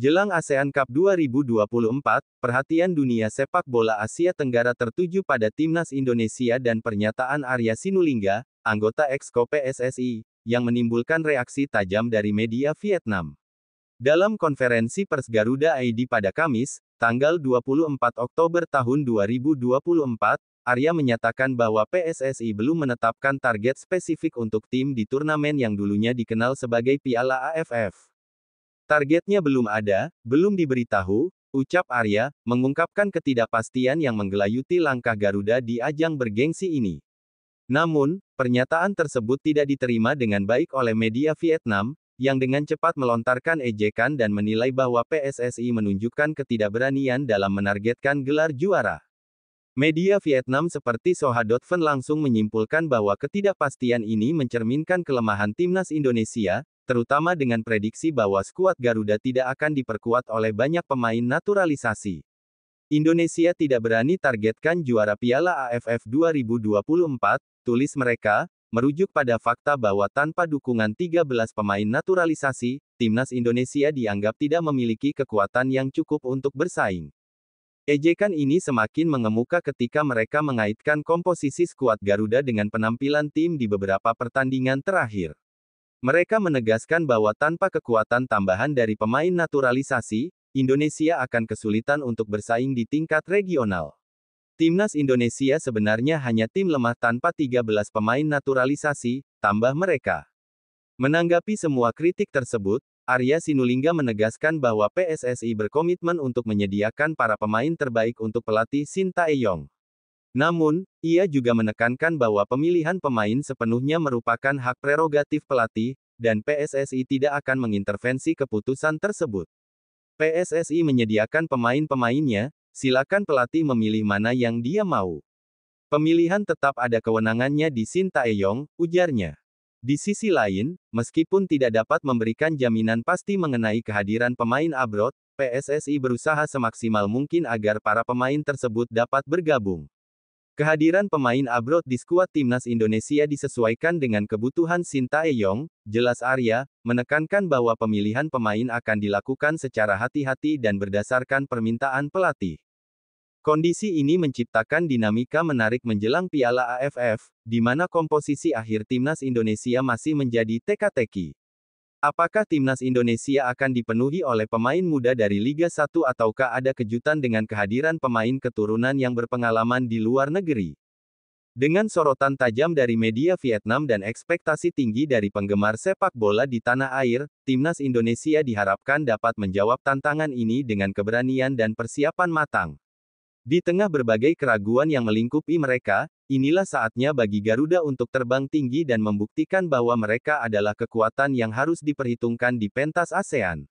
Jelang ASEAN Cup 2024, perhatian dunia sepak bola Asia Tenggara tertuju pada timnas Indonesia dan pernyataan Arya Sinulinga, anggota Exco PSSI, yang menimbulkan reaksi tajam dari media Vietnam. Dalam konferensi pers Garuda ID pada Kamis, tanggal 24 Oktober tahun 2024, Arya menyatakan bahwa PSSI belum menetapkan target spesifik untuk tim di turnamen yang dulunya dikenal sebagai Piala AFF. Targetnya belum ada, belum diberitahu, ucap Arya, mengungkapkan ketidakpastian yang menggelayuti langkah Garuda di ajang bergengsi ini. Namun, pernyataan tersebut tidak diterima dengan baik oleh media Vietnam, yang dengan cepat melontarkan ejekan dan menilai bahwa PSSI menunjukkan ketidakberanian dalam menargetkan gelar juara. Media Vietnam seperti Soha.ven langsung menyimpulkan bahwa ketidakpastian ini mencerminkan kelemahan timnas Indonesia, terutama dengan prediksi bahwa skuad Garuda tidak akan diperkuat oleh banyak pemain naturalisasi. Indonesia tidak berani targetkan juara Piala AFF 2024, tulis mereka, merujuk pada fakta bahwa tanpa dukungan 13 pemain naturalisasi, timnas Indonesia dianggap tidak memiliki kekuatan yang cukup untuk bersaing. Ejekan ini semakin mengemuka ketika mereka mengaitkan komposisi skuad Garuda dengan penampilan tim di beberapa pertandingan terakhir. Mereka menegaskan bahwa tanpa kekuatan tambahan dari pemain naturalisasi, Indonesia akan kesulitan untuk bersaing di tingkat regional. Timnas Indonesia sebenarnya hanya tim lemah tanpa 13 pemain naturalisasi, tambah mereka. Menanggapi semua kritik tersebut, Arya Sinulinga menegaskan bahwa PSSI berkomitmen untuk menyediakan para pemain terbaik untuk pelatih Shin Tae-yong. Namun, ia juga menekankan bahwa pemilihan pemain sepenuhnya merupakan hak prerogatif pelatih, dan PSSI tidak akan mengintervensi keputusan tersebut. PSSI menyediakan pemain-pemainnya, silakan pelatih memilih mana yang dia mau. Pemilihan tetap ada kewenangannya di Shin Tae-yong, ujarnya. Di sisi lain, meskipun tidak dapat memberikan jaminan pasti mengenai kehadiran pemain abroad, PSSI berusaha semaksimal mungkin agar para pemain tersebut dapat bergabung. Kehadiran pemain abroad di skuad timnas Indonesia disesuaikan dengan kebutuhan Shin Tae-yong, jelas Arya, menekankan bahwa pemilihan pemain akan dilakukan secara hati-hati dan berdasarkan permintaan pelatih. Kondisi ini menciptakan dinamika menarik menjelang Piala AFF, di mana komposisi akhir timnas Indonesia masih menjadi teka-teki. Apakah timnas Indonesia akan dipenuhi oleh pemain muda dari Liga 1 ataukah ada kejutan dengan kehadiran pemain keturunan yang berpengalaman di luar negeri? Dengan sorotan tajam dari media Vietnam dan ekspektasi tinggi dari penggemar sepak bola di tanah air, timnas Indonesia diharapkan dapat menjawab tantangan ini dengan keberanian dan persiapan matang. Di tengah berbagai keraguan yang melingkupi mereka, inilah saatnya bagi Garuda untuk terbang tinggi dan membuktikan bahwa mereka adalah kekuatan yang harus diperhitungkan di pentas ASEAN.